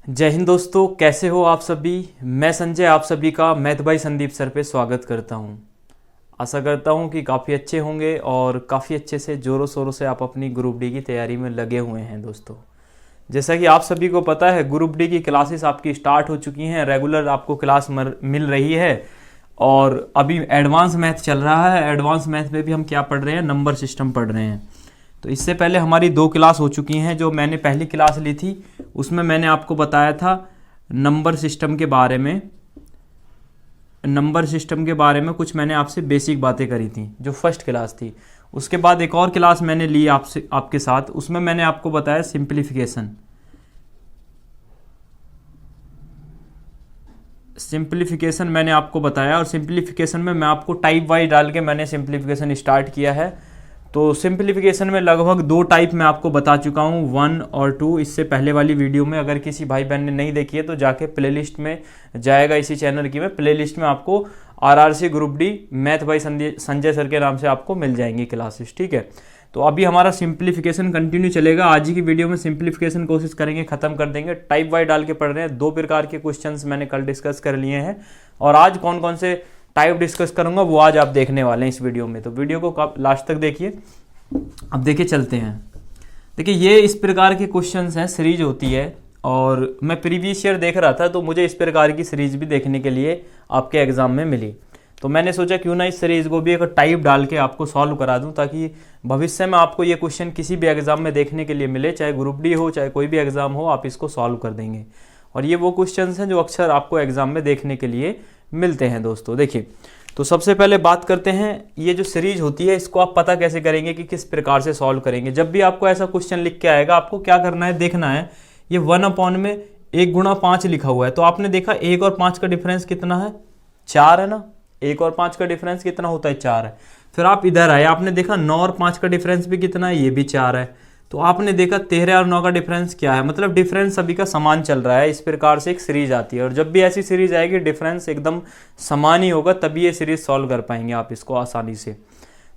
जय हिंद दोस्तों, कैसे हो आप सभी। मैं संजय आप सभी का मैथ बाई संदीप सर पे स्वागत करता हूं। आशा करता हूं कि काफ़ी अच्छे होंगे और काफ़ी अच्छे से ज़ोरों शोरों से आप अपनी ग्रुप डी की तैयारी में लगे हुए हैं। दोस्तों, जैसा कि आप सभी को पता है, ग्रुप डी की क्लासेस आपकी स्टार्ट हो चुकी हैं। रेगुलर आपको क्लास मिल रही है और अभी एडवांस मैथ चल रहा है। एडवांस मैथ में भी हम क्या पढ़ रहे हैं, नंबर सिस्टम पढ़ रहे हैं। तो इससे पहले हमारी 2 क्लास हो चुकी हैं। जो मैंने पहली क्लास ली थी उसमें मैंने आपको बताया था नंबर सिस्टम के बारे में। नंबर सिस्टम के बारे में कुछ मैंने आपसे बेसिक बातें करी थी, जो फर्स्ट क्लास थी। उसके बाद एक और क्लास मैंने ली आपके साथ, उसमें मैंने आपको बताया सिंप्लीफिकेशन मैंने आपको बताया। और सिंप्लीफिकेशन में मैं आपको टाइप वाइज डाल के मैंने सिंप्लीफिकेशन स्टार्ट किया है। तो सिंप्लीफिकेशन में लगभग 2 टाइप मैं आपको बता चुका हूँ, 1 और 2। इससे पहले वाली वीडियो में अगर किसी भाई बहन ने नहीं देखी है तो जाके प्लेलिस्ट में जाएगा, इसी चैनल की में प्लेलिस्ट में आपको RRC group D math by Sanjay sir के नाम से आपको मिल जाएंगी क्लासेस। ठीक है, तो अभी हमारा सिंप्लीफिकेशन कंटिन्यू चलेगा। आज ही की वीडियो में सिंप्लीफिकेशन कोशिश करेंगे, खत्म कर देंगे। टाइप वाइज डाल के पढ़ रहे हैं। 2 प्रकार के क्वेश्चंस मैंने कल डिस्कस कर लिए हैं और आज कौन कौन से टाइप डिस्कस करूंगा वो आज आप देखने वाले हैं इस वीडियो में। तो वीडियो को लास्ट तक देखिए। अब देखिए, चलते हैं। देखिए, ये इस प्रकार के क्वेश्चंस हैं, सीरीज होती है। और मैं प्रीवियस ईयर देख रहा था तो मुझे इस प्रकार की सीरीज भी देखने के लिए आपके एग्जाम में मिली। तो मैंने सोचा क्यों ना इस सीरीज को भी एक टाइप डाल के आपको सॉल्व करा दूं, ताकि भविष्य में आपको ये क्वेश्चन किसी भी एग्जाम में देखने के लिए मिले, चाहे ग्रुप डी हो चाहे कोई भी एग्जाम हो, आप इसको सॉल्व कर देंगे। और ये वो क्वेश्चंस हैं जो अक्सर आपको एग्जाम में देखने के लिए मिलते हैं। दोस्तों देखिए, तो सबसे पहले बात करते हैं, ये जो सीरीज होती है इसको आप पता कैसे करेंगे कि किस प्रकार से सॉल्व करेंगे। जब भी आपको ऐसा क्वेश्चन लिख के आएगा, आपको क्या करना है, देखना है ये 1 में 1 गुणा 5 लिखा हुआ है। तो आपने देखा 1 और 5 का डिफरेंस कितना है, 4 है ना। 1 और 5 का डिफरेंस कितना होता है, 4 है। फिर आप इधर आए, आपने देखा 9 और 5 का डिफरेंस भी कितना है, ये भी 4 है। तो आपने देखा 13 और 9 का डिफरेंस क्या है, मतलब डिफरेंस सभी का समान चल रहा है। इस प्रकार से एक सीरीज आती है और जब भी ऐसी सीरीज आएगी डिफरेंस एकदम समान ही होगा, तभी ये सीरीज सॉल्व कर पाएंगे आप इसको आसानी से।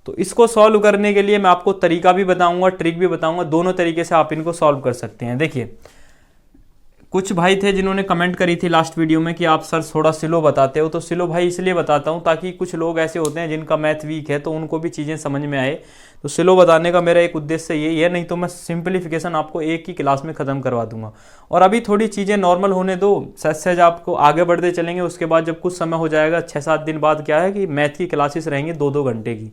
तो इसको सॉल्व करने के लिए मैं आपको तरीका भी बताऊंगा, ट्रिक भी बताऊंगा। दोनों तरीके से आप इनको सॉल्व कर सकते हैं। देखिए, कुछ भाई थे जिन्होंने कमेंट करी थी लास्ट वीडियो में कि आप सर थोड़ा स्लो बताते हो। तो स्लो भाई इसलिए बताता हूँ ताकि कुछ लोग ऐसे होते हैं जिनका मैथ वीक है, तो उनको भी चीज़ें समझ में आए। तो स्लो बताने का मेरा एक उद्देश्य यही है, नहीं तो मैं सिंप्लीफिकेशन आपको एक ही क्लास में ख़त्म करवा दूंगा। और अभी थोड़ी चीज़ें नॉर्मल होने दो, सहज सहज आपको आगे बढ़ते चलेंगे। उसके बाद जब कुछ समय हो जाएगा, 6-7 दिन बाद क्या है कि मैथ की क्लासेस रहेंगी 2-2 घंटे की,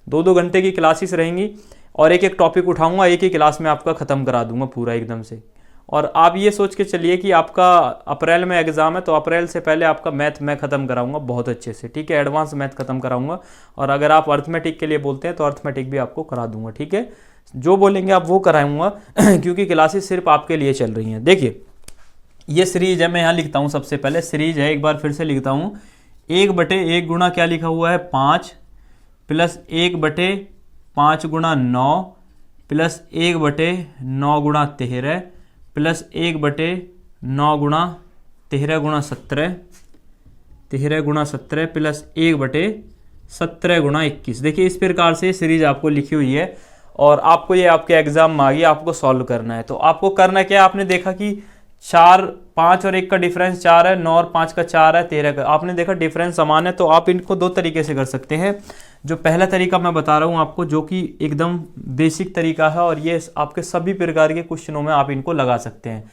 2-2 घंटे की क्लासेस रहेंगी। और एक एक टॉपिक उठाऊंगा, एक ही क्लास में आपका ख़त्म करा दूंगा पूरा एकदम से। और आप ये सोच के चलिए कि आपका अप्रैल में एग्ज़ाम है, तो अप्रैल से पहले आपका मैथ मैं ख़त्म कराऊंगा बहुत अच्छे से। ठीक है, एडवांस मैथ ख़त्म कराऊंगा। और अगर आप अर्थमेटिक के लिए बोलते हैं तो अर्थमेटिक भी आपको करा दूंगा। ठीक है, जो बोलेंगे आप वो कराऊंगा क्योंकि क्लासेस सिर्फ आपके लिए चल रही हैं। देखिए, ये सीरीज है, मैं यहाँ लिखता हूँ। सबसे पहले सीरीज है, एक बार फिर से लिखता हूँ। 1/1 गुणा क्या लिखा हुआ है, 5 प्लस 1/5 गुणा 9 प्लस 1/9 गुणा 13 प्लस 1/9 गुणा 13 गुणा 17, 13 गुणा 17 प्लस 1/17 गुणा 21। देखिए, इस प्रकार से सीरीज आपको लिखी हुई है और आपको ये आपके एग्जाम में आ गई, आपको सॉल्व करना है। तो आपको करना क्या है, आपने देखा कि 5 और 1 का डिफरेंस 4 है, 9 और 5 का 4 है, 13 का। आपने देखा डिफरेंस समान है, तो आप इनको 2 तरीके से कर सकते हैं। जो पहला तरीका मैं बता रहा हूँ आपको, जो कि एकदम बेसिक तरीका है और ये आपके सभी प्रकार के क्वेश्चनों में आप इनको लगा सकते हैं।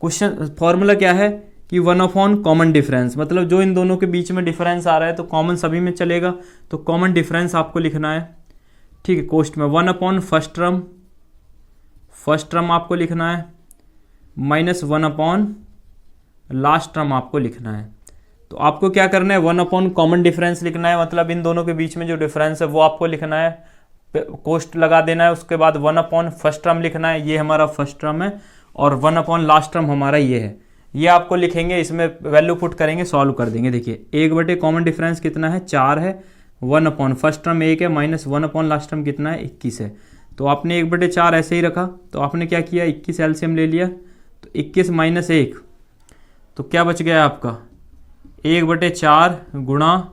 क्वेश्चन फॉर्मूला क्या है कि 1/, कॉमन डिफरेंस, मतलब जो इन दोनों के बीच में डिफरेंस आ रहा है तो कॉमन सभी में चलेगा, तो कॉमन डिफरेंस आपको लिखना है। ठीक है, कोष्ट में 1/, फर्स्ट टर्म आपको लिखना है, माइनस 1/, लास्ट टर्म आपको लिखना है। तो आपको क्या करना है, 1/, कॉमन डिफरेंस लिखना है, मतलब इन दोनों के बीच में जो डिफरेंस है वो आपको लिखना है, कोष्ट लगा देना है। उसके बाद 1/, फर्स्ट टर्म लिखना है, ये हमारा फर्स्ट टर्म है, और 1/, लास्ट टर्म हमारा ये है। ये आपको लिखेंगे, इसमें वैल्यू पुट करेंगे, सॉल्व कर देंगे। देखिए, 1/, कॉमन डिफरेंस कितना है, 4 है, 1/, फर्स्ट टर्म 1 है, माइनस 1/, लास्ट टर्म कितना है, 21 है। तो आपने 1/4 ऐसे ही रखा, तो आपने क्या किया, 21 एलसीएम ले लिया, तो 21 माइनस 1, तो क्या बच गया आपका 1/4 गुणा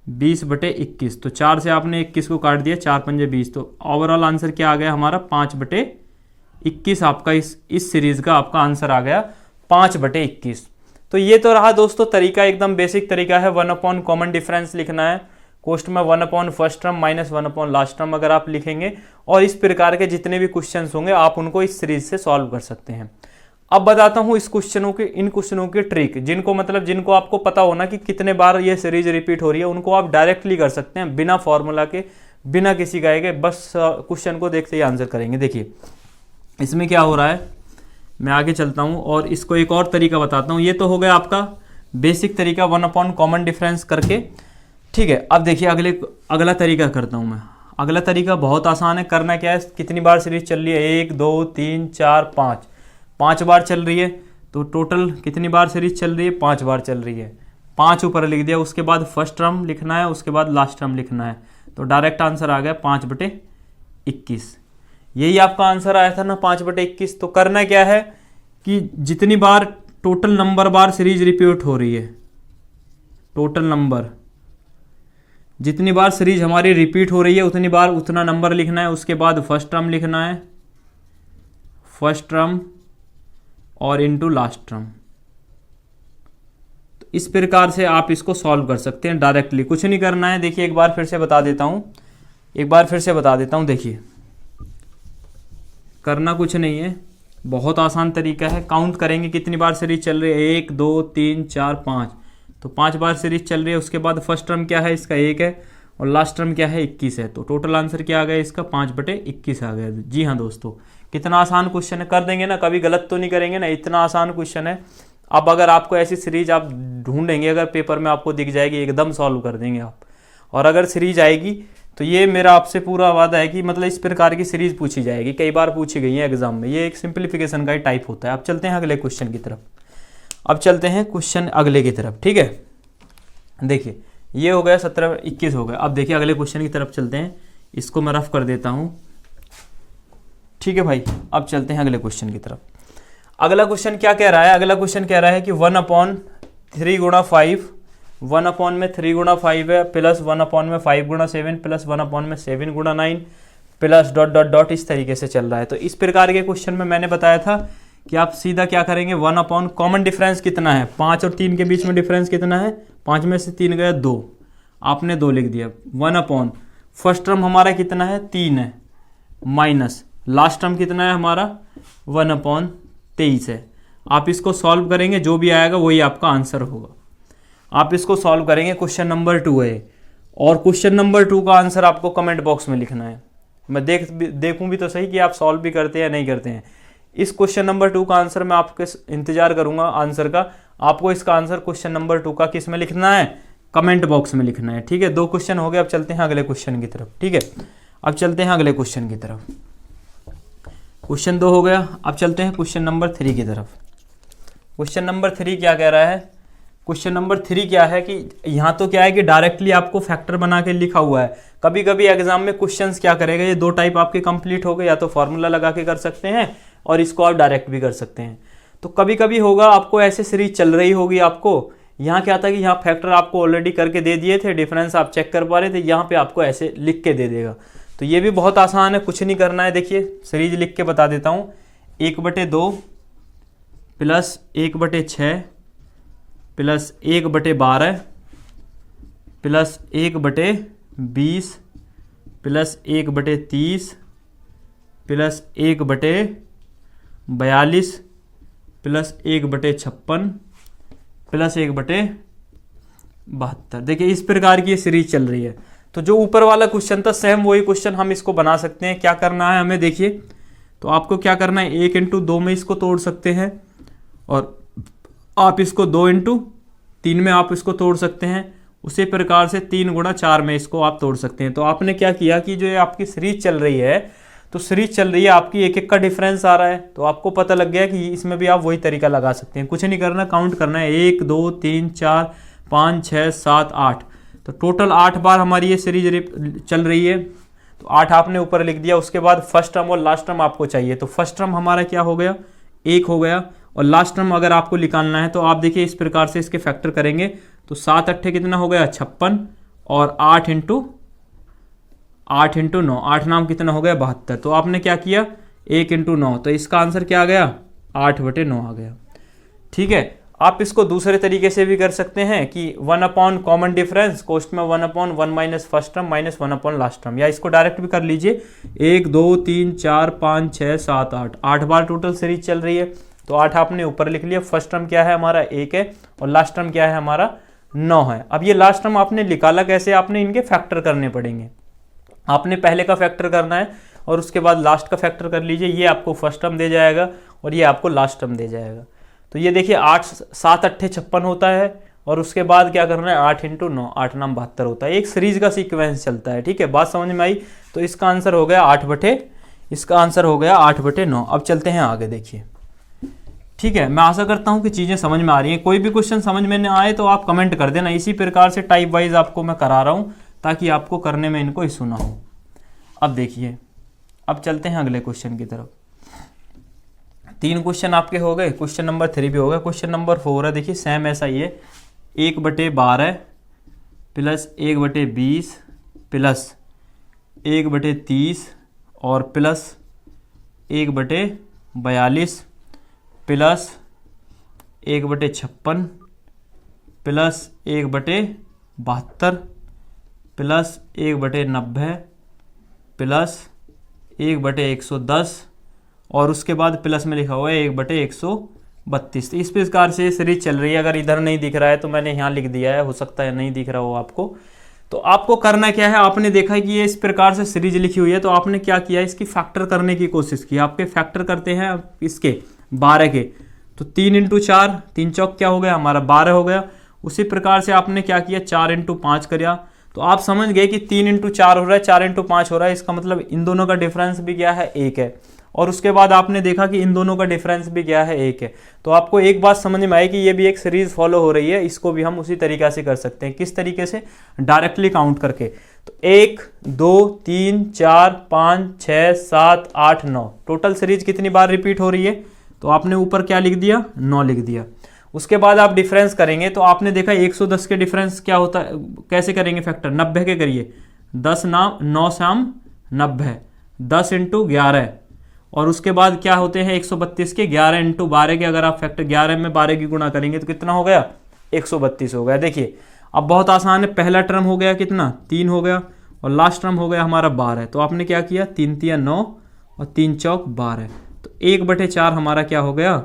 20/21। तो 4 से आपने 21 को काट दिया, 4 पंजे 20। तो ओवरऑल आंसर क्या आ गया हमारा, 5/21 आपका इस सीरीज का आपका आंसर आ गया 5/21। तो ये तो रहा दोस्तों तरीका, एकदम बेसिक तरीका है 1 कॉमन डिफरेंस लिखना है। कोष्ट में 1 first term minus 1 last term अगर आप लिखेंगे, और इस प्रकार के जितने भी क्वेश्चंस होंगे आप उनको इस सीरीज से सॉल्व कर सकते हैं। अब बताता हूँ इन क्वेश्चनों की ट्रिक, जिनको आपको पता होना कि कितने बार ये सीरीज रिपीट हो रही है, उनको आप डायरेक्टली कर सकते हैं बिना फॉर्मूला के, बिना किसी गाए के, बस क्वेश्चन को देखते ही आंसर करेंगे। देखिए इसमें क्या हो रहा है, मैं आगे चलता हूँ और इसको एक और तरीका बताता हूँ। ये तो हो गया आपका बेसिक तरीका 1 कॉमन डिफरेंस करके, ठीक है। अब देखिए अगला तरीका करता हूँ मैं। अगला तरीका बहुत आसान है। करना क्या है, कितनी बार सीरीज चल रही है, 1 2 3 4 5 बार चल रही है। तो टोटल कितनी बार सीरीज चल रही है, 5 बार चल रही है। 5 ऊपर लिख दिया, उसके बाद फर्स्ट टर्म लिखना है, उसके बाद लास्ट टर्म लिखना है। तो डायरेक्ट आंसर आ गया 5/21। यही आपका आंसर आया था ना 5/21। तो करना क्या है कि जितनी बार टोटल नंबर बार सीरीज रिपीट हो रही है, टोटल नंबर जितनी बार सीरीज हमारी रिपीट हो रही है उतनी बार उतना नंबर लिखना है। उसके बाद फर्स्ट टर्म लिखना है, फर्स्ट टर्म और इनटू लास्ट टर्म। तो इस प्रकार से आप इसको सॉल्व कर सकते हैं डायरेक्टली, कुछ नहीं करना है। देखिए एक बार फिर से बता देता हूं, देखिए करना कुछ नहीं है, बहुत आसान तरीका है। काउंट करेंगे कितनी बार सीरीज चल रही है, 1 2 3 4 5। तो 5 बार सीरीज चल रही है। उसके बाद फर्स्ट टर्म क्या है इसका 1 है, और लास्ट टर्म क्या है 21 है। तो टोटल आंसर क्या आ गया इसका 5/21 आ गया। जी हाँ दोस्तों, कितना आसान क्वेश्चन है, कर देंगे ना, कभी गलत तो नहीं करेंगे ना, इतना आसान क्वेश्चन है। अब अगर आपको ऐसी सीरीज आप ढूंढेंगे, अगर पेपर में आपको दिख जाएगी, एकदम सॉल्व कर देंगे आप। और अगर सीरीज आएगी तो ये मेरा आपसे पूरा वादा है कि इस प्रकार की सीरीज पूछी जाएगी, कई बार पूछी गई है एग्जाम में। ये एक सिंप्लीफिकेशन का ही टाइप होता है। अब चलते हैं अगले क्वेश्चन की तरफ, ठीक है। देखिए ये हो गया 17/21 हो गया। अब देखिए अगले क्वेश्चन की तरफ चलते हैं, इसको मैं रफ कर देता हूँ, ठीक है भाई। अब चलते हैं अगले क्वेश्चन की तरफ। अगला क्वेश्चन क्या कह रहा है, अगला क्वेश्चन कह रहा है कि 1/3 गुणा 5, 1/3 गुणा 5 है, प्लस 1/5 गुणा 7, प्लस 1/7 गुणा 9, प्लस डॉट डॉट डॉट, इस तरीके से चल रहा है। तो इस प्रकार के क्वेश्चन में मैंने बताया था कि आप सीधा क्या करेंगे, 1 कॉमन डिफरेंस कितना है, 5 और 3 के बीच में डिफरेंस कितना है, 5 में से 3 गया 2, आपने 2 लिख दिया। 1 फर्स्ट टर्म हमारा कितना है 3 है, माइनस लास्ट टर्म कितना है हमारा 1/23 है। आप इसको सॉल्व करेंगे, जो भी आएगा वही आपका आंसर होगा। आप इसको सॉल्व करेंगे, क्वेश्चन नंबर 2 है, और क्वेश्चन नंबर 2 का आंसर आपको कमेंट बॉक्स में लिखना है। मैं देखूं भी तो सही कि आप सॉल्व भी करते हैं या नहीं करते हैं। इस क्वेश्चन नंबर 2 का आंसर मैं आपके इंतजार करूंगा आंसर का। आपको इसका आंसर क्वेश्चन नंबर 2 का किस में लिखना है, कमेंट बॉक्स में लिखना है, ठीक है। 2 क्वेश्चन हो गए। अब चलते हैं अगले क्वेश्चन की तरफ, ठीक है। अब चलते हैं अगले क्वेश्चन की तरफ। क्वेश्चन 2 हो गया। अब चलते हैं क्वेश्चन नंबर 3 की तरफ। क्वेश्चन नंबर 3 क्या कह रहा है, क्वेश्चन नंबर 3 क्या है कि यहाँ तो क्या है कि डायरेक्टली आपको फैक्टर बना के लिखा हुआ है। कभी कभी एग्जाम में क्वेश्चंस क्या करेगा, ये 2 टाइप आपके कंप्लीट हो गए, या तो फॉर्मूला लगा के कर सकते हैं और इसको आप डायरेक्ट भी कर सकते हैं। तो कभी कभी होगा आपको ऐसे सीरीज चल रही होगी, आपको यहाँ क्या था कि यहाँ फैक्टर आपको ऑलरेडी करके दे दिए थे, डिफरेंस आप चेक कर पा रहे थे, यहाँ पे आपको ऐसे लिख के दे देगा। तो ये भी बहुत आसान है, कुछ नहीं करना है। देखिए सीरीज लिख के बता देता हूँ, 1/2 plus 1/6 plus 1/12 plus 1/20 plus 1/30 plus 1/42 plus 1/56 plus 1/72। देखिए इस प्रकार की सीरीज चल रही है। तो जो ऊपर वाला क्वेश्चन था सेम वही क्वेश्चन हम इसको बना सकते हैं। क्या करना है हमें, देखिए तो आपको क्या करना है, 1 × 2 में इसको तोड़ सकते हैं, और आप इसको 2 × 3 में आप इसको तोड़ सकते हैं। उसी प्रकार से 3 × 4 में इसको आप तोड़ सकते हैं। तो आपने क्या किया कि जो ये आपकी सीरीज चल रही है, तो सीरीज चल रही है आपकी, एक एक का डिफरेंस आ रहा है, तो आपको पता लग गया कि इसमें भी आप वही तरीका लगा सकते हैं। कुछ नहीं करना, काउंट करना है, 1 2 3 4 5 6 7 8। तो टोटल 8 बार हमारी ये सीरीज चल रही है। तो 8 आपने ऊपर लिख दिया। उसके बाद फर्स्ट टर्म और लास्ट टर्म आपको चाहिए। तो फर्स्ट टर्म हमारा क्या हो गया, 1 हो गया, और लास्ट टर्म अगर आपको निकालना है तो आप देखिए इस प्रकार से इसके फैक्टर करेंगे। तो 7 8 कितना हो गया 56, और 8 × 9, 8 नाम कितना हो गया 72। तो आपने क्या किया, 1 × 9, तो इसका आंसर क्या आ गया 8/9 आ गया। ठीक है। आप इसको दूसरे तरीके से भी कर सकते हैं कि 1 अपॉन कॉमन डिफरेंस, कोष्ट में 1 upon 1 minus first term minus 1 upon last term, या इसको डायरेक्ट भी कर लीजिए। 1 2 3 4 5 6 7 8, 8 बार टोटल सीरीज चल रही है, तो 8 आपने ऊपर लिख लिया। फर्स्ट टर्म क्या है हमारा 1 है, और लास्ट टर्म क्या है हमारा 9 है। अब ये लास्ट टर्म आपने निकाला कैसे, आपने इनके फैक्टर करने पड़ेंगे। आपने पहले का फैक्टर करना है और उसके बाद लास्ट का फैक्टर कर लीजिए। ये आपको फर्स्ट टर्म दे जाएगा और ये आपको लास्ट टर्म दे जाएगा। तो ये देखिए 8 7 8 56 होता है, और उसके बाद क्या करना है 8 × 9, 8 9 72 होता है। एक सीरीज का सीक्वेंस चलता है, ठीक है। बात समझ में आई? तो इसका आंसर हो गया 8/9। अब चलते हैं आगे, देखिए, ठीक है। मैं आशा करता हूं कि चीज़ें समझ में आ रही हैं। कोई भी क्वेश्चन समझ में न आए तो आप कमेंट कर देना। इसी प्रकार से टाइप वाइज आपको मैं करा रहा हूँ ताकि आपको करने में इनको इशू ना हो। अब देखिए, अब चलते हैं अगले क्वेश्चन की तरफ। 3 क्वेश्चन आपके हो गए, क्वेश्चन नंबर 3 भी हो गया। क्वेश्चन नंबर 4 है, देखिए सेम ऐसा ही है। 1/12 प्लस 1/20 प्लस 1/30 और plus 1/42 plus 1/56 plus 1/72 plus 1/90 plus 1/110 और उसके बाद प्लस में लिखा हुआ है 1/132। इस प्रकार से सीरीज चल रही है। अगर इधर नहीं दिख रहा है तो मैंने यहाँ लिख दिया है, हो सकता है नहीं दिख रहा हो आपको। तो आपको करना क्या है, आपने देखा है कि ये इस प्रकार से सीरीज लिखी हुई है, तो आपने क्या किया, इसकी फैक्टर करने की कोशिश की। आपके फैक्टर करते हैं इसके 12 के, तो 3 × 4, 3 चौक क्या हो गया हमारा 12 हो गया। उसी प्रकार से आपने क्या किया 4 × 5 किया, तो आप समझ गए कि 3 × 4 हो रहा है, 4 × 5 हो रहा है। इसका मतलब इन दोनों का डिफरेंस भी क्या है 1 है। और उसके बाद आपने देखा कि इन दोनों का डिफरेंस भी क्या है 1 है। तो आपको एक बात समझ में आई कि ये भी एक सीरीज फॉलो हो रही है। इसको भी हम उसी तरीका से कर सकते हैं। किस तरीके से? डायरेक्टली काउंट करके। तो 1 2 3 4 5 6 7 8 9, टोटल सीरीज कितनी बार रिपीट हो रही है? तो आपने ऊपर क्या लिख दिया 9 लिख दिया। उसके बाद आप डिफरेंस करेंगे तो आपने देखा 110 के डिफरेंस क्या होता है, कैसे करेंगे फैक्टर? 90 के करिए। 10 9 शाम 90, 10 × 11, और उसके बाद क्या होते हैं 132 के 11 × 12 के। अगर आप फैक्टर 11 में 12 की गुणा करेंगे तो कितना हो गया 132 हो गया। देखिए अब बहुत आसान है। पहला टर्म हो गया कितना 3 हो गया, और लास्ट टर्म हो गया हमारा 12। तो आपने क्या किया 3 × 9 और 3 चौक 12, तो 1/4 हमारा क्या हो गया,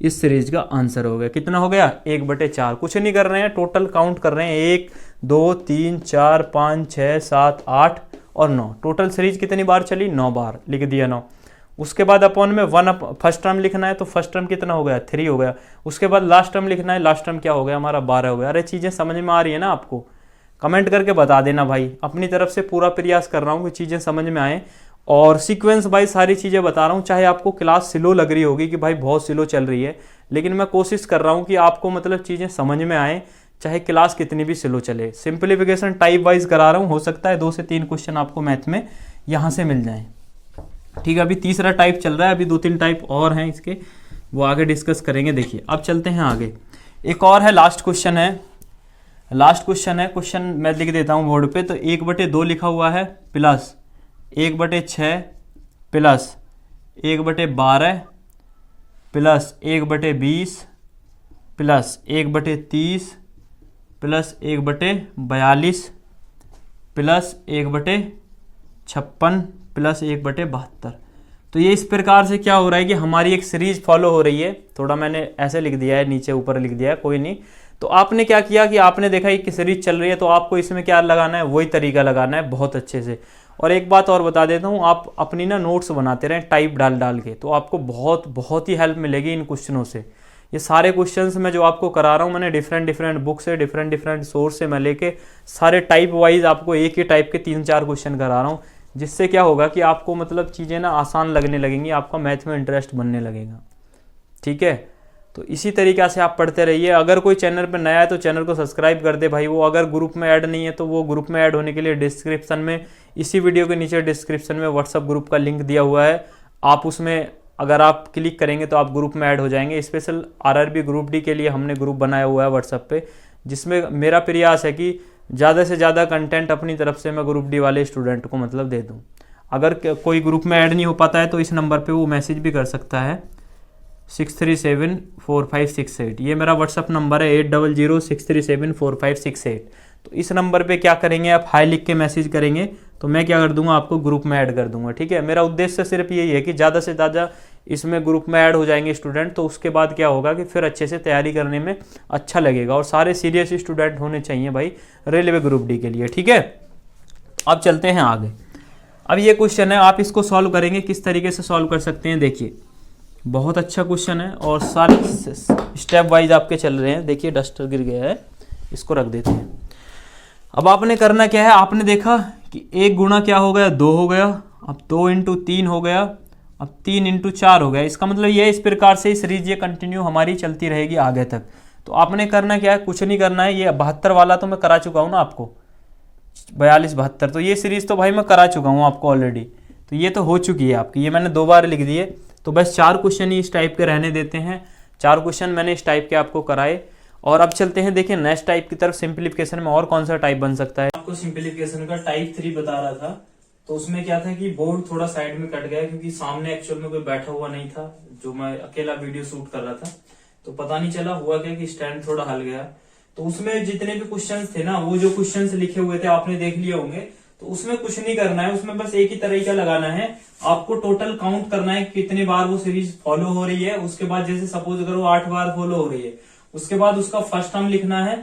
इस सीरीज का आंसर हो गया। कितना हो गया 1/4। कुछ नहीं कर रहे हैं, टोटल काउंट कर रहे हैं 1 2 3 4 5 6 7 8 और 9। टोटल सीरीज कितनी बार चली 9 बार, लिख दिया 9। उसके बाद अपॉन में 1 फर्स्ट टर्म लिखना है, तो फर्स्ट टर्म कितना हो गया 3 हो गया। उसके बाद लास्ट टर्म लिखना है, लास्ट टर्म क्या हो गया हमारा 12 हो गया। अरे चीज़ें समझ में आ रही है ना आपको? कमेंट करके बता देना भाई। अपनी तरफ से पूरा प्रयास कर रहा हूँ कि चीज़ें समझ में आए, और सीक्वेंस बाई सारी चीज़ें बता रहा हूँ। चाहे आपको क्लास स्लो लग रही होगी कि भाई बहुत स्लो चल रही है, लेकिन मैं कोशिश कर रहा हूँ कि आपको मतलब चीज़ें समझ में आए, चाहे क्लास कितनी भी स्लो चले। सिंप्लीफिकेशन टाइप वाइज करा रहा हूँ, हो सकता है 2 से 3 क्वेश्चन आपको मैथ में यहाँ से मिल जाएँ। ठीक है, अभी तीसरा टाइप चल रहा है, अभी 2-3 टाइप और हैं इसके, वो आगे डिस्कस करेंगे। देखिए अब चलते हैं आगे। एक और है, लास्ट क्वेश्चन है। क्वेश्चन मैं लिख देता हूँ बोर्ड पे। तो 1/2 लिखा हुआ है plus 1/6 plus 1/12 plus 1/20 plus 1/30 plus 1/42 plus 1/56 plus 1/72। तो ये इस प्रकार से क्या हो रहा है कि हमारी एक सीरीज फॉलो हो रही है। थोड़ा मैंने ऐसे लिख दिया है, नीचे ऊपर लिख दिया है, कोई नहीं। तो आपने क्या किया कि आपने देखा कि सीरीज चल रही है, तो आपको इसमें क्या लगाना है, वही तरीका लगाना है बहुत अच्छे से। और एक बात और बता देता हूँ, आप अपनी ना नोट्स बनाते रहें टाइप डाल के, तो आपको बहुत ही हेल्प मिलेगी इन क्वेश्चनों से। ये सारे क्वेश्चंस मैं जो आपको करा रहा हूँ, मैंने डिफरेंट बुक से, डिफरेंट सोर्स से मैं लेके सारे टाइप वाइज आपको एक ही टाइप के 3-4 क्वेश्चन करा रहा हूँ, जिससे क्या होगा कि आपको मतलब चीज़ें ना आसान लगने लगेंगी, आपका मैथ में इंटरेस्ट बनने लगेगा। ठीक है, तो इसी तरीक़ा से आप पढ़ते रहिए। अगर कोई चैनल पर नया है तो चैनल को सब्सक्राइब कर दे भाई। वो अगर ग्रुप में ऐड नहीं है तो वो ग्रुप में ऐड होने के लिए डिस्क्रिप्शन में, इसी वीडियो के नीचे डिस्क्रिप्शन में व्हाट्सअप ग्रुप का लिंक दिया हुआ है। आप उसमें अगर आप क्लिक करेंगे तो आप ग्रुप में ऐड हो जाएंगे। स्पेशल आरआरबी ग्रुप डी के लिए हमने ग्रुप बनाया हुआ है व्हाट्सअप पे, जिसमें मेरा प्रयास है कि ज़्यादा से ज़्यादा कंटेंट अपनी तरफ से मैं ग्रुप डी वाले स्टूडेंट को मतलब दे दूँ। अगर कोई ग्रुप में ऐड नहीं हो पाता है तो इस नंबर पे वो मैसेज भी कर सकता है, 6374568। ये मेरा व्हाट्सअप नंबर है 8006374568। तो इस नंबर पे क्या करेंगे आप, हाई लिख के मैसेज करेंगे तो मैं क्या कर दूंगा, आपको ग्रुप में ऐड कर दूंगा। ठीक है, मेरा उद्देश्य सिर्फ यही है कि ज़्यादा से ज़्यादा इसमें ग्रुप में ऐड हो जाएंगे स्टूडेंट, तो उसके बाद क्या होगा कि फिर अच्छे से तैयारी करने में अच्छा लगेगा। और सारे सीरियस स्टूडेंट होने चाहिए भाई रेलवे ग्रुप डी के लिए। ठीक है, अब चलते हैं आगे। अब ये क्वेश्चन है, आप इसको सॉल्व करेंगे, किस तरीके से सॉल्व कर सकते हैं देखिए। बहुत अच्छा क्वेश्चन है और सारे स्टेप वाइज आपके चल रहे हैं। देखिए डस्टर गिर गया है, इसको रख देते हैं। अब आपने करना क्या है, आपने देखा कि 1 गुणा क्या हो गया, 2 हो गया। अब 2 इंटू 3 हो गया, अब 3 इंटू 4 हो गया। इसका मतलब ये इस प्रकार से सीरीज ये कंटिन्यू हमारी चलती रहेगी आगे तक। तो आपने करना क्या है, कुछ नहीं करना है। ये 72 वाला तो मैं करा चुका हूँ ना आपको, 42 72, तो ये सीरीज तो भाई मैं करा चुका हूँ आपको ऑलरेडी। तो ये तो हो चुकी है आपकी, ये मैंने 2 बार लिख दिए। तो बस 4 क्वेश्चन ही इस टाइप के रहने देते हैं। 4 क्वेश्चन मैंने इस टाइप के आपको कराए। और अब चलते हैं देखिए नेक्स्ट टाइप की तरफ। सिंप्लीफिकेशन में और कौन सा टाइप बन सकता है, आपको सिंप्लीफिकेशन का टाइप 3 बता रहा था। तो उसमें क्या था कि बोर्ड थोड़ा साइड में कट गया क्योंकि सामने एक्चुअल में कोई बैठा हुआ नहीं था, जो मैं अकेला वीडियो शूट कर रहा था। तो पता नहीं चला हुआ क्या कि स्टैंड थोड़ा हल गया। तो उसमें जितने भी क्वेश्चंस थे ना, वो जो क्वेश्चंस लिखे हुए थे आपने देख लिए होंगे। तो उसमें कुछ नहीं करना है, उसमें बस एक ही तरीका लगाना है। आपको टोटल काउंट करना है कितनी बार वो सीरीज फॉलो हो रही है। उसके बाद जैसे सपोज करो 8 बार फॉलो हो रही है, उसके बाद उसका फर्स्ट टर्म लिखना है,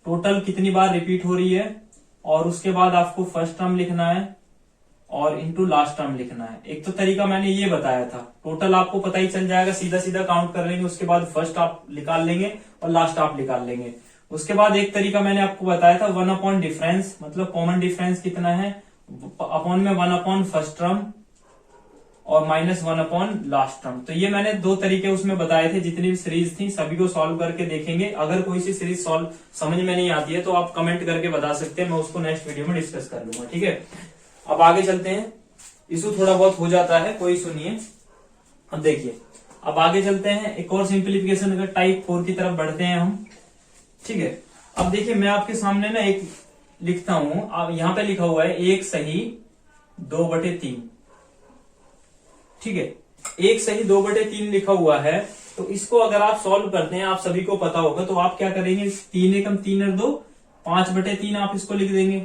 टोटल कितनी बार रिपीट हो रही है। और उसके बाद आपको फर्स्ट टर्म लिखना है और इनटू लास्ट टर्म लिखना है। एक तो तरीका मैंने ये बताया था, टोटल आपको पता ही चल जाएगा, सीधा सीधा काउंट कर लेंगे, उसके बाद फर्स्ट आप निकाल लेंगे और लास्ट आप निकाल लेंगे। उसके बाद एक तरीका मैंने आपको बताया था 1 अपॉन डिफरेंस, मतलब कॉमन डिफरेंस कितना है, अपॉन में 1 अपॉन फर्स्ट टर्म और माइनस 1 अपॉन लास्ट टर्म। तो ये मैंने 2 तरीके उसमें बताए थे। जितनी भी सीरीज थी सभी को सॉल्व करके देखेंगे। अगर कोई सी सीरीज सॉल्व समझ में नहीं आती है तो आप कमेंट करके बता सकते हैं, मैं उसको नेक्स्ट वीडियो में डिस्कस कर लूंगा। ठीक है, अब आगे चलते हैं। इशू थोड़ा बहुत हो जाता है, कोई इशू नहीं है। अब देखिए, अब आगे चलते हैं, एक और सिंप्लीफिकेशन का टाइप 4 की तरफ बढ़ते हैं हम। ठीक है, अब देखिए मैं आपके सामने ना एक लिखता हूं। अब यहां पे लिखा हुआ है 1 सही 2/3। ठीक है, 1 सही 2/3 लिखा हुआ है। तो इसको अगर आप सॉल्व करते हैं, आप सभी को पता होगा, तो आप क्या करेंगे, 3 एकम 3 और 2 5/3 आप इसको लिख देंगे।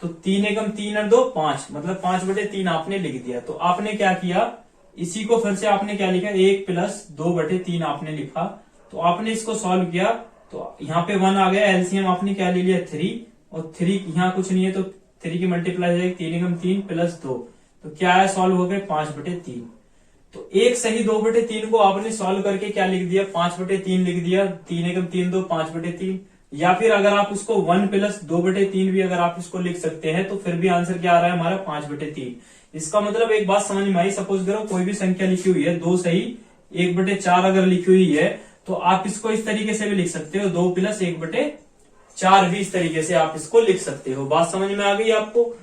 तो 3 एकम 3 और 2 5, मतलब 5/3 आपने लिख दिया। तो आपने क्या किया, इसी को फिर से आपने क्या लिखा, 1 प्लस 2/3 आपने लिखा। तो आपने इसको सॉल्व किया तो यहाँ पे 1 आ गया, एलसीएम आपने क्या ले लिया 3, और 3 यहाँ कुछ नहीं है तो 3 की मल्टीप्लाई हो जाएगी, 3 एकम 3 प्लस 2, तो क्या है, सॉल्व हो गए 5/3। तो 1 सही 2/3 को आपने सॉल्व करके क्या लिख दिया, 5/3 लिख दिया। 3 एकम 3 2 5/3। या फिर अगर आप उसको 1 प्लस 2/3 भी अगर आप इसको लिख सकते हैं, तो फिर भी आंसर क्या आ रहा है हमारा 5/3। इसका मतलब एक बात समझ में आई, सपोज करो कोई भी संख्या लिखी हुई है 2 सही 1/4 अगर लिखी हुई है, तो आप इसको इस तरीके से भी लिख सकते हो, 2 प्लस 1/4 भी इस तरीके से आप इसको लिख सकते हो। बात समझ में आ गई आपको।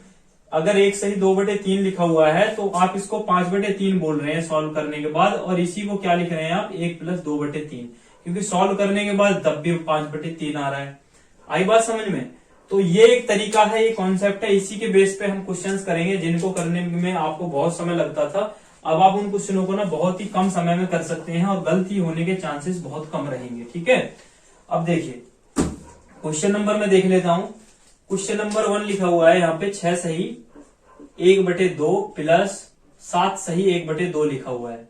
अगर 1 सही 2/3 लिखा हुआ है तो आप इसको 5/3 बोल रहे हैं सॉल्व करने के बाद, और इसी को क्या लिख रहे हैं आप, 1 प्लस 2/3, क्योंकि सॉल्व करने के बाद तब भी 5/3 आ रहा है। आई बात समझ में। तो ये एक तरीका है, ये कॉन्सेप्ट है, इसी के बेस पे हम क्वेश्चंस करेंगे जिनको करने में आपको बहुत समय लगता था। अब आप उन क्वेश्चनों को ना बहुत ही कम समय में कर सकते हैं और गलती होने के चांसेस बहुत कम रहेंगे। ठीक है, अब देखिए क्वेश्चन नंबर में देख लेता हूं। क्वेश्चन नंबर 1 लिखा हुआ है यहाँ पे 6 सही 1/2 प्लस 7 सही 1/2 लिखा हुआ है।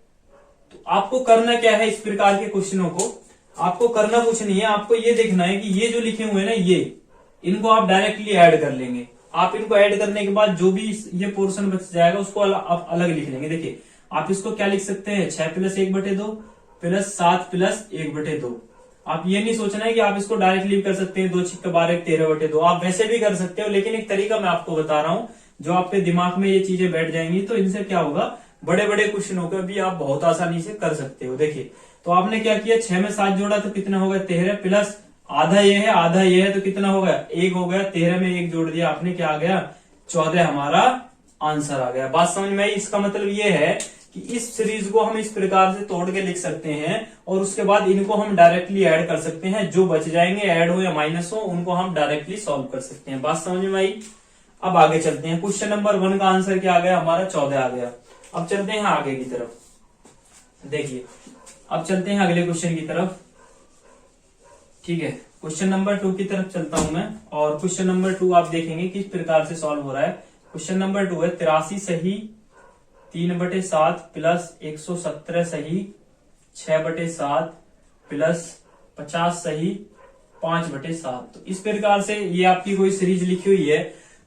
तो आपको करना क्या है, इस प्रकार के क्वेश्चनों को आपको करना कुछ नहीं है, आपको ये देखना है कि ये जो लिखे हुए हैं ना, ये इनको आप डायरेक्टली ऐड कर लेंगे। आप इनको ऐड करने के बाद जो भी ये पोर्शन बच जाएगा उसको आप अलग लिख लेंगे। देखिए आप इसको क्या लिख सकते हैं, 6 प्लस 1/2 प्लस 7 प्लस 1/2। आप ये नहीं सोचना है कि आप इसको डायरेक्टली कर सकते हैं, 2 6 12 13/2, आप वैसे भी कर सकते हो। लेकिन एक तरीका मैं आपको बता रहा हूं, जो आपके दिमाग में ये चीजें बैठ जाएंगी तो इनसे क्या होगा, बड़े बड़े क्वेश्चनों को भी आप बहुत आसानी से कर सकते हो। देखिए तो आपने क्या किया, 6 में 7 जोड़ा तो कितना हो गया 13, प्लस आधा ये है आधा ये है तो कितना हो गया 1 हो गया, 13 में 1 जोड़ दिया आपने, क्या आ गया 14 हमारा आंसर आ गया। बात समझ में आई। इसका मतलब ये है कि इस सीरीज को हम इस प्रकार से तोड़ के लिख सकते हैं और उसके बाद इनको हम डायरेक्टली ऐड कर सकते हैं। जो बच जाएंगे ऐड हो या माइनस हो उनको हम डायरेक्टली सॉल्व कर सकते हैं। बात समझ में आई। अब आगे चलते हैं। क्वेश्चन नंबर 1 का आंसर क्या आ गया हमारा 14 आ गया। अब चलते हैं आगे की तरफ। देखिए अब चलते हैं अगले क्वेश्चन की तरफ। ठीक है, क्वेश्चन नंबर 2 की तरफ चलता हूं मैं, और क्वेश्चन नंबर 2 आप देखेंगे किस प्रकार से सॉल्व हो रहा है। क्वेश्चन नंबर 2 है 83 सही 3/7 प्लस 117 सही 6/7 प्लस 50 सही 5/7। तो इस प्रकार से ये आपकी कोई सीरीज लिखी हुई है।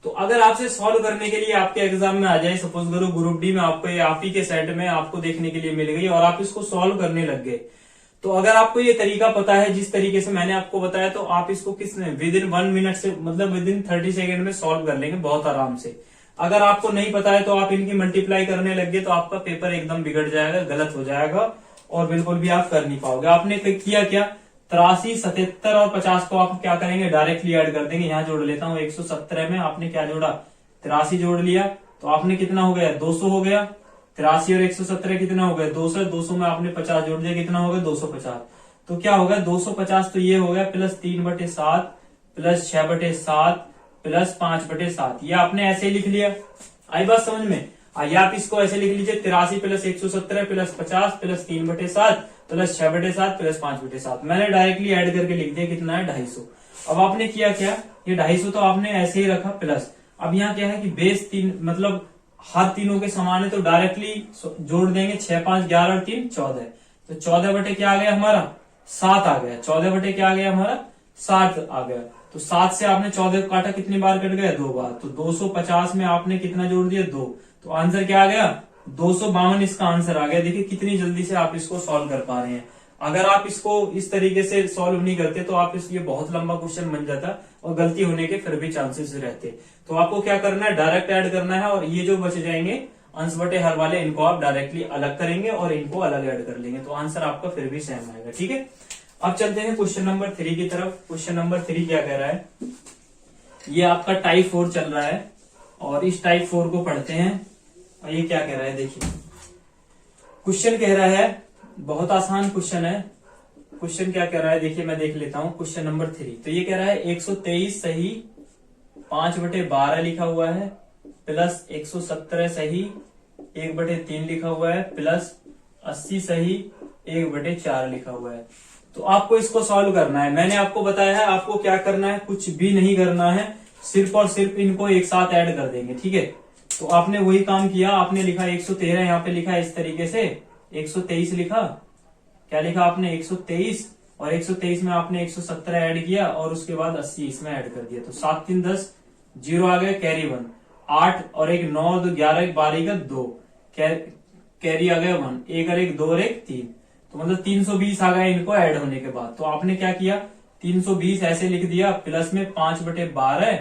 तो अगर आपसे सॉल्व करने के लिए आपके एग्जाम में आ जाए, सपोज करो ग्रुप डी में आपको ये आप ही के सेट में आपको देखने के लिए मिल गई और आप इसको सॉल्व करने लग गए, तो अगर आपको ये तरीका पता है जिस तरीके से मैंने आपको बताया, तो आप इसको किसने विद इन 1 मिनट से, मतलब विद इन 30 सेकेंड में सॉल्व कर लेंगे बहुत आराम से। अगर आपको नहीं पता है तो आप इनकी मल्टीप्लाई करने लग गए तो आपका पेपर एकदम बिगड़ जाएगा, गलत हो जाएगा और बिल्कुल भी आप कर नहीं पाओगे। आपने किया क्या, 83, 77 और 50 को आप क्या करेंगे, डायरेक्टली ऐड कर देंगे। यहाँ जोड़ लेता हूँ 117 में आपने क्या जोड़ा, 83 जोड़ लिया, तो आपने कितना हो गया, 200 हो गया। 83 और 117 कितना हो गया, 200। 200 में आपने 50 जोड़ दिया, कितना हो गया, 250। तो क्या होगा 250, तो ये हो गया प्लस 3/7 प्लस 6/7 प्लस 5/7। ये आपने ऐसे लिख लिया, आई बात समझ में। या आप इसको ऐसे लिख लीजिए 83 plus 117 plus 50 plus 3/7 plus 6/7 plus 5/7। मैंने डायरेक्टली ऐड करके लिख दिया, कितना है 250। अब आपने किया क्या, ये 250 तो आपने ऐसे ही रखा प्लस। अब यहाँ क्या है कि बेस 3 मतलब हर तीनों के समान है, तो डायरेक्टली जोड़ देंगे 6, 5, 11 और 3 14। तो 14 बटे क्या आ गया हमारा, 7 आ गया। 14 बटे क्या आ गया हमारा, 7 आ गया। तो 7 से आपने 14 को काटा, कितनी बार कट गया, 2 बार। तो 250 में आपने कितना जोड़ दिया, 2। तो आंसर क्या आ गया, 252 इसका आंसर आ गया। देखिए कितनी जल्दी से आप इसको सॉल्व कर पा रहे हैं। अगर आप इसको इस तरीके से सॉल्व नहीं करते तो आप ये बहुत लंबा क्वेश्चन बन जाता और गलती होने के फिर भी चांसेस रहते। तो आपको क्या करना है, डायरेक्ट ऐड करना है, और ये जो बच जाएंगे अंश बटे हर वाले, इनको आप डायरेक्टली अलग करेंगे और इनको अलग ऐड कर लेंगे, तो आंसर आपका फिर भी सेम आएगा। ठीक है, अब चलते हैं क्वेश्चन नंबर 3 की तरफ। क्वेश्चन नंबर 3 क्या कह रहा है, ये आपका टाइप 4 चल रहा है और इस टाइप 4 को पढ़ते हैं। और ये क्या कह रहा है, देखिए क्वेश्चन कह रहा है, बहुत आसान क्वेश्चन है। क्वेश्चन क्या कह रहा है, देखिए मैं देख लेता हूं क्वेश्चन नंबर 3। तो ये कह रहा है 123 सही 5/12 लिखा हुआ है प्लस 117 सही 1/3 लिखा हुआ है प्लस 80 सही 1/4 लिखा हुआ है। तो आपको इसको सॉल्व करना है। मैंने आपको बताया है आपको क्या करना है, कुछ भी नहीं करना है, सिर्फ और सिर्फ इनको एक साथ ऐड कर देंगे। ठीक है, तो आपने वही काम किया, आपने लिखा 113, यहाँ पे लिखा इस तरीके से 123 लिखा, क्या लिखा आपने 123, और 123 में आपने 117 ऐड किया और उसके बाद 80 इसमें ऐड कर दिया। तो 7 3 10, 0 आ गया, कैरी 1, 8 और 1 9, 2 11, 1 12 का 2, कैरी आ गया 1, 1 और 1 2 और 1 3। तो मतलब 320 आ गया इनको ऐड होने के बाद। तो आपने क्या किया, 320 ऐसे लिख दिया, प्लस में 5/12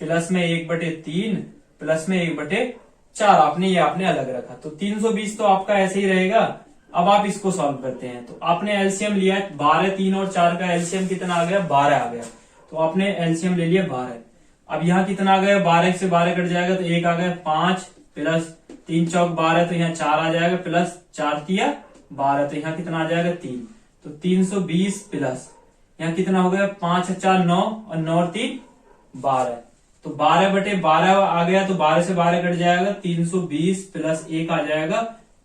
प्लस में 1/3 प्लस में 1/4 आपने ये आपने अलग रखा। तो 320 तो आपका ऐसे ही रहेगा। अब आप इसको सॉल्व करते हैं, तो आपने एलसीएम लिया 12, 3 और 4 का एलसीएम कितना आ गया, 12 आ गया। तो आपने एलसीएम ले लिया 12। अब यहाँ कितना आ गया, 12 से 12 कट जाएगा तो 1 आ गया, 5 प्लस 3 चौक 12, तो यहाँ 4 आ जाएगा, प्लस 4 तिया 12, तो यहाँ कितना आ जाएगा 3। तो 320 प्लस यहाँ कितना हो गया, 5 4 9 और 9 और 3 12। तो 12/12 आ गया, तो 12 से 12 कट जाएगा, 320 प्लस 1 आ जाएगा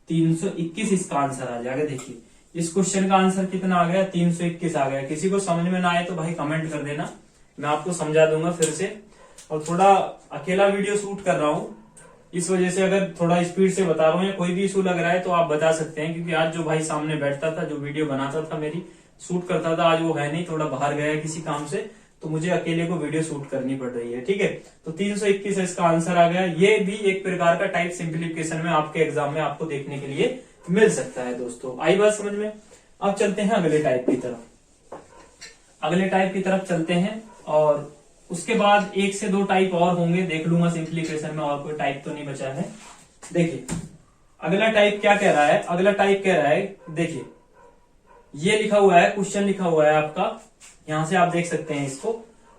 321 इसका आंसर आ जाएगा। देखिए इस क्वेश्चन का आंसर कितना आ गया, 321 आ गया। किसी को समझ में ना आए तो भाई कमेंट कर देना, मैं आपको समझा दूंगा फिर से। और थोड़ा अकेला वीडियो शूट कर रहा हूं, इस वजह से अगर थोड़ा स्पीड से बता रहा हूँ या कोई भी इशू लग रहा है तो आप बता सकते हैं, क्योंकि आज जो भाई सामने बैठता था, जो वीडियो बनाता था मेरी, शूट करता था, आज वो है नहीं, थोड़ा बाहर गया है किसी काम से, तो मुझे अकेले को वीडियो शूट करनी पड़ रही है। ठीक है, तो 321 इसका आंसर आ गया। ये भी एक प्रकार का टाइप सिंप्लीफिकेशन में आपके एग्जाम में आपको देखने के लिए मिल सकता है दोस्तों। आई बात समझ में। अब चलते हैं अगले टाइप की तरफ। अगले टाइप की तरफ चलते हैं और उसके बाद 1 से 2 टाइप और होंगे, देख लूंगा सिंप्लीफिकेशन में और कोई टाइप तो नहीं बचा है। देखिए अगला टाइप क्या कह रहा है, अगला टाइप कह रहा है, देखिए ये लिखा हुआ है, क्वेश्चन लिखा हुआ है आपका, यहां से आप देख सकते हैं इसको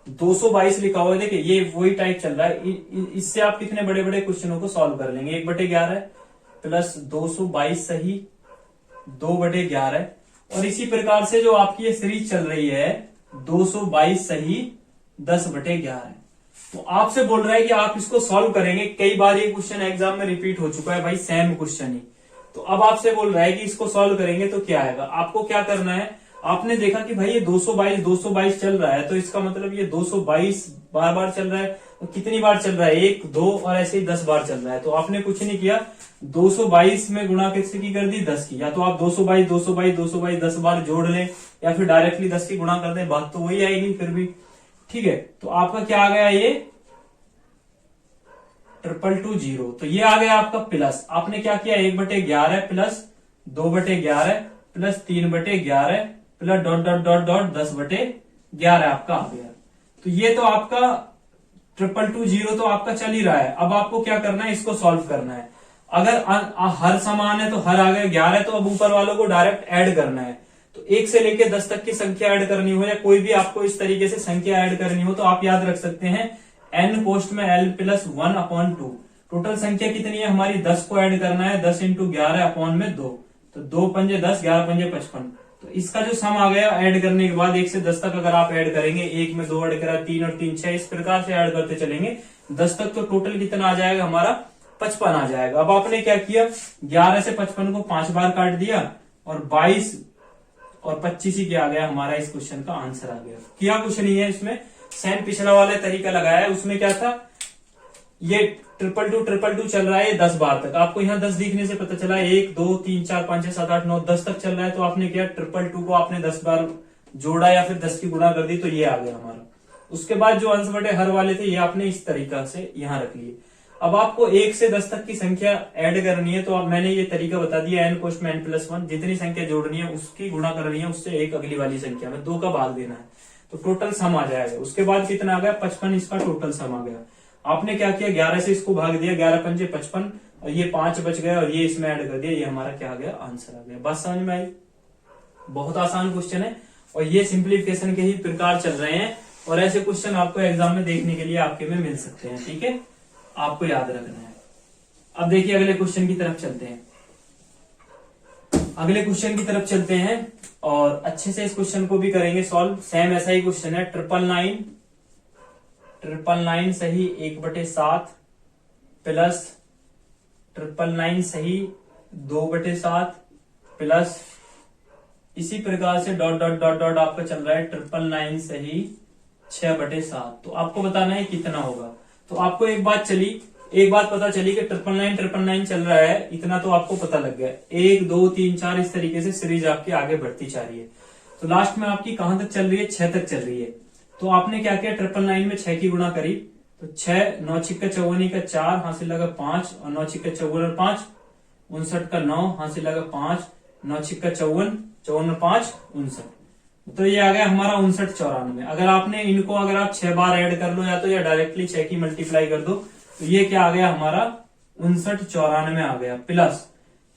222 लिखा हुआ है। देखिए ये वही टाइप चल रहा है, इससे आप कितने बड़े बड़े क्वेश्चनों को सॉल्व कर लेंगे। 1/11 प्लस 222 सही 2/11, और इसी प्रकार से जो आपकी ये सीरीज चल रही है 222 सही 10/11। तो आपसे बोल रहा है कि आप इसको सॉल्व करेंगे। कई बार ये क्वेश्चन एग्जाम में रिपीट हो चुका है भाई, सेम क्वेश्चन ही, तो अब आपसे बोल रहा है कि इसको सॉल्व करेंगे तो क्या आएगा। आपको क्या करना है, आपने देखा कि भाई ये 222 चल रहा है, तो इसका मतलब ये 222 बार बार चल रहा है। तो कितनी बार चल रहा है, 1 2 और ऐसे ही 10 बार चल रहा है। तो आपने कुछ नहीं किया, 222 में गुणा किससे की कर दी, 10 की। या तो आप 222 10 बार जोड़ लें, या फिर डायरेक्टली 10 की गुणा कर दें, बात तो वही आएगी फिर भी। ठीक है, तो आपका क्या आ गया, ये 222 तो ये आ गया आपका प्लस। आपने क्या किया, 1/11 plus 2/11 plus 3/11 plus dot dot dot dot 10/11 आपका आ गया। तो ये तो आपका 222 तो आपका चल ही रहा है। अब आपको क्या करना है, इसको सॉल्व करना है। अगर हर समान है तो हर आ गया 11, तो अब ऊपर वालों को डायरेक्ट ऐड करना है। तो 1 से लेके 10 तक की संख्या ऐड करनी हो, या कोई भी आपको इस तरीके से संख्या ऐड करनी हो, तो आप याद रख सकते हैं n पोस्ट में l प्लस 1/2। टोटल संख्या कितनी है हमारी, 10 को ऐड करना है, 10 × 11 अपॉन में 2, तो 2 पंजे 10, 11 पंजे 55। तो इसका जो सम आ गया ऐड करने के बाद 1 से 10 तक अगर आप ऐड करेंगे, 1 में 2 ऐड करा, 3 और 3 6, इस प्रकार से ऐड करते चलेंगे 10 तक, तो टोटल कितना आ जाएगा हमारा, 55 आ जाएगा। अब आपने क्या किया, 11 से 55 को 5 बार काट दिया, और 22 और 25 ही क्या आ गया हमारा, इस क्वेश्चन का आंसर आ गया। किया कुछ नहीं है इसमें, सेम पिछला वाला तरीका लगाया है। उसमें क्या था, ये 222 चल रहा है 10 बार तक। आपको यहाँ 10 दिखने से पता चला 1 2 3 4 5 6 7 8 9 10 तक चल रहा है। तो आपने क्या, 222 को आपने 10 बार जोड़ा या फिर 10 की गुणा कर दी, तो ये आ गया हमारा। उसके बाद जो अंश बटे हर वाले थे, ये आपने इस तरीका से यहाँ रख लिए। अब आपको 1 से 10 तक की संख्या ऐड करनी है, तो अब मैंने ये तरीका बता दिया, n कोष्ट में n+1, जितनी संख्या जोड़नी है उसकी गुणा करनी है, उससे एक अगली वाली संख्या में 2 का भाग देना है, तो टोटल सम आ जाएगा। उसके बाद कितना आ गया, 55, इसका टोटल सम आ गया। आपने क्या किया, 11 से इसको भाग दिया, 11 पंजे 55, और ये 5 बच गया, और ये इसमें ऐड कर दिया, ये हमारा क्या आ गया, आंसर आ गया। बात समझ में आई। बहुत आसान क्वेश्चन है, और ये सिंप्लीफिकेशन के ही प्रकार चल रहे हैं, और ऐसे क्वेश्चन आपको एग्जाम में देखने के लिए आपके में मिल सकते हैं। ठीक है, आपको याद रखना है। अब देखिए अगले क्वेश्चन की तरफ चलते हैं। अगले क्वेश्चन की तरफ चलते हैं और अच्छे से इस क्वेश्चन को भी करेंगे सॉल्व। सेम ऐसा ही क्वेश्चन है, 999 सही 1/7 प्लस 999 सही 2/7 प्लस इसी प्रकार से डॉट डॉट डॉट डॉट आपका चल रहा है 999 सही 6/7। तो आपको बताना है कितना होगा। तो आपको एक बात पता चली कि 999 चल रहा है, इतना तो आपको पता लग गया। 1 2 3 4 इस तरीके से सीरीज आपकी आगे बढ़ती जा रही है। तो लास्ट में आपकी कहां तक चल रही है, 6 तक चल रही है। तो आपने क्या किया, 999 में 6 की गुणा करी, तो 6 9 छिक्का 54 का 4 हासिल लगा 5, और 9 छिक्का 54 और 5 59 का 9 हासिल लगा 5, 9 छिक्का 54 54 और 5 59। तो ये आ गया हमारा 59 94। अगर आपने इनको अगर आप 6 बार ऐड कर लो, या तो या डायरेक्टली 6 की मल्टीप्लाई कर दो, तो ये क्या आ गया हमारा 59 94 आ गया। प्लस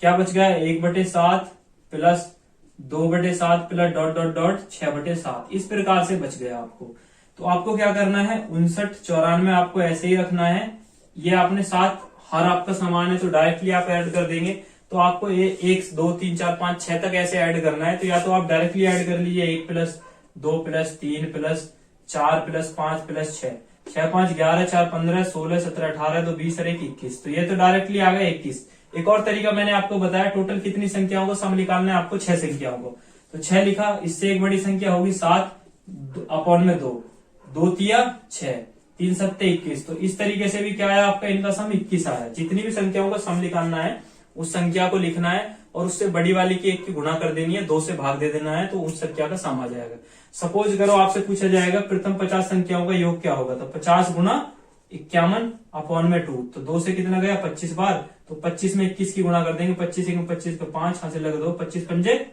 क्या बच गया, 1/7 plus 2/7 plus dot dot dot 6/7, इस प्रकार से बच गया आपको। तो आपको क्या करना है, 59 94 आपको ऐसे ही रखना है। ये आपने 7 हर आपका समान है, तो डायरेक्टली आप ऐड कर देंगे। तो आपको 1 2 3 4 5 6 तक ऐसे ऐड करना है। तो या तो आप डायरेक्टली ऐड कर लीजिए, 1 plus 2 plus 3 plus 4 plus 5 plus 6, 6 5 11 4 15 16 17 18, तो 20 और 1 21। तो ये तो डायरेक्टली आ गया 21। एक और तरीका मैंने आपको बताया, टोटल कितनी संख्याओं को सम निकालना है आपको, 6 संख्याओं को। तो 6 लिखा, इससे एक बड़ी संख्या होगी 7 अपॉन में 2, 2 तिया 6, 3 7 21। तो इस तरीके से भी क्या है आपका, इनका सम 21 आया। जितनी भी संख्याओं का सम निकालना है उस संख्या को लिखना है, और उससे बड़ी वाली की 1 की गुणा कर देनी है, 2 से भाग दे देना है, तो उस संख्या का सम आ जाएगा। सपोज करो आपसे पूछा जाएगा प्रथम 50 संख्याओं का योग क्या होगा, तो 50 गुना 51 अपॉन में 2, तो 2 से कितना गया 25 बार, तो 25 में 21 की गुणा कर देंगे, 25 1 25 पे 5 हासिल लगा 2, 25 पंजे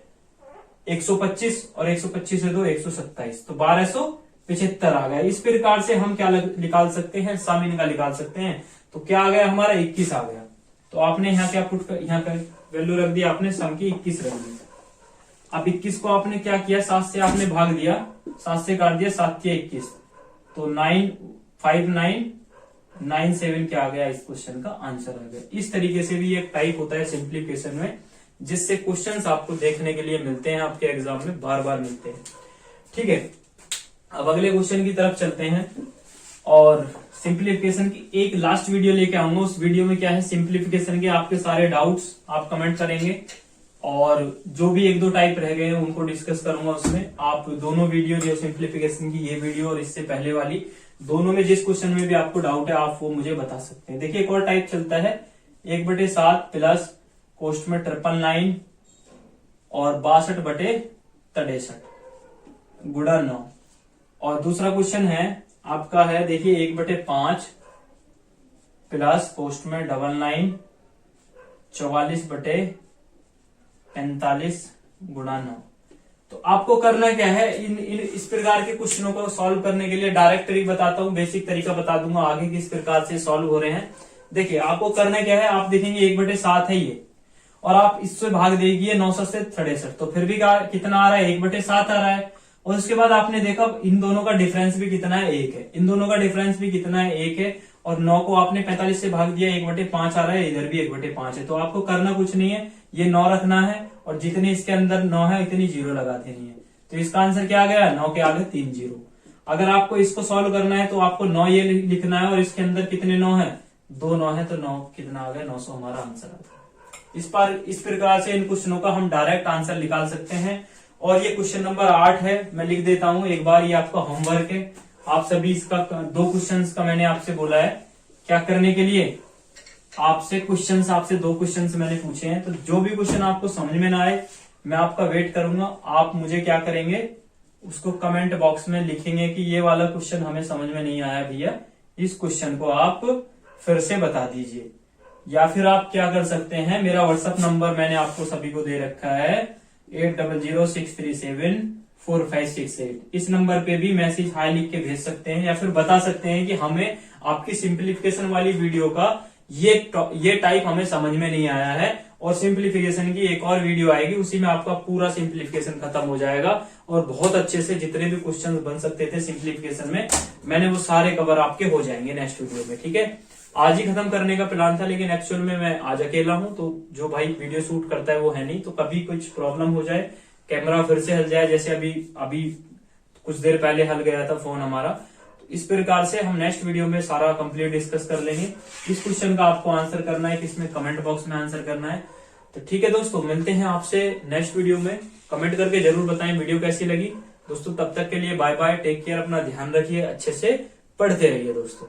125, और 125 से 2 127, तो 1275 आ गया। इस प्रकार से हम क्या निकाल सकते हैं, सम इनका निकाल सकते हैं। तो क्या आ गया हमारा 21 आ गया। तो आपने यहाँ क्या पुट कर, यहाँ का वैल्यू रख दिया आपने, सम की 21 रख दी। अब 21 को आपने क्या किया, 7 से आपने भाग दिया, 7 से काट दिया, 7 के 21, तो 95997 क्या आ गया, इस क्वेश्चन का आंसर आ गया। इस तरीके से भी एक टाइप होता है सिंप्लीफिकेशन में, जिससे क्वेश्चंस आपको देखने के लिए मिलते हैं, आपके एग्जाम में बार बार मिलते हैं। ठीक है, अब अगले क्वेश्चन की तरफ चलते हैं। और सिंप्लीफिकेशन की एक लास्ट वीडियो लेके आऊंगा। उस वीडियो में क्या है, सिंप्लीफिकेशन के आपके सारे डाउट्स आप कमेंट करेंगे और जो भी एक दो टाइप रह गए हैं उनको डिस्कस करूंगा उसमें। आप दोनों वीडियो जो सिंप्लीफिकेशन की ये वीडियो और इससे पहले वाली दोनों में जिस क्वेश्चन में भी आपको डाउट है आप वो मुझे बता सकते हैं। देखिए एक और टाइप चलता है 1/7 प्लस कोष्ट में 999 और 62/63 गुणा 9। और दूसरा क्वेश्चन है आपका है, देखिए 1/5 प्लस कोष्ट में 99 44/45 गुणा 9। तो आपको करना क्या है, इन इस प्रकार के क्वेश्चनों को सॉल्व करने के लिए डायरेक्ट ट्रिक बताता हूं, बेसिक तरीका बता दूंगा आगे किस प्रकार से सॉल्व हो रहे हैं। देखिए आपको करना क्या है, आप देखेंगे 1/7 है ये और आप इससे भाग देगी 900 से 63, तो फिर भी कितना आ रहा है, 1/7 आ रहा है। और उसके बाद आपने देखा इन दोनों का डिफरेंस भी कितना है, 1 है। इन दोनों का डिफरेंस भी कितना है, 1 है। और 9 को आपने 45 से भाग दिया, 1/5 आ रहा है, इधर भी 1/5 है। तो आपको करना कुछ नहीं है, ये 9 रखना है और जितने इसके अंदर 9 है इतनी 0 लगा देनी है। तो इसका आंसर क्या आ गया, 9 के आगे 3 0। अगर आपको इसको सॉल्व करना है तो आपको 9 ये लिखना है और इसके अंदर कितने 9 है, 2 9 है, तो 9 कितना आ गया, 900 हमारा आंसर आता है। इस प्रकार से इन क्वेश्चनों का हम डायरेक्ट आंसर निकाल सकते हैं। और ये क्वेश्चन नंबर 8 है, मैं लिख देता हूं एक बार, ये आपका होमवर्क है। आप सभी इसका 2 क्वेश्चंस का मैंने आपसे बोला है क्या करने के लिए, आपसे 2 क्वेश्चंस मैंने पूछे हैं। तो जो भी क्वेश्चन आपको समझ में ना आए मैं आपका वेट करूंगा, आप मुझे क्या करेंगे उसको कमेंट बॉक्स में लिखेंगे कि ये वाला क्वेश्चन हमें समझ में नहीं आया भैया, इस क्वेश्चन को आप फिर से बता दीजिए। या फिर आप क्या कर सकते हैं, मेरा व्हाट्सएप नंबर मैंने आपको सभी को दे रखा है 8006374568। इस नंबर पे भी मैसेज हाई लिख के भेज सकते हैं या फिर बता सकते हैं कि हमें आपकी सिंप्लीफिकेशन वाली वीडियो का ये टाइप हमें समझ में नहीं आया है और सिंप्लीफिकेशन की एक और वीडियो आएगी, उसी में आपका पूरा सिंप्लीफिकेशन खत्म हो जाएगा और बहुत अच्छे से जितने भी क्वेश्चंस बन सकते थे सिंप्लीफिकेशन में मैंने वो सारे कवर आपके हो जाएंगे नेक्स्ट वीडियो में। ठीक है, आज ही खत्म करने का प्लान था लेकिन एक्चुअल में मैं आज अकेला हूं, तो जो भाई वीडियो शूट करता है वो है नहीं, तो कभी कुछ प्रॉब्लम हो जाए, कैमरा फिर से हल जाए, जैसे अभी कुछ देर पहले हल गया था फोन हमारा, तो इस प्रकार से हम नेक्स्ट वीडियो में सारा कंप्लीट डिस्कस कर लेंगे। किस क्वेश्चन का आपको आंसर करना है, किसमें कमेंट बॉक्स में आंसर करना है। तो ठीक है दोस्तों, मिलते हैं आपसे नेक्स्ट वीडियो में। कमेंट करके जरूर बताएं वीडियो कैसी लगी दोस्तों। तब तक के लिए बाय बाय, टेक केयर, अपना ध्यान रखिए, अच्छे से पढ़ते रहिए दोस्तों।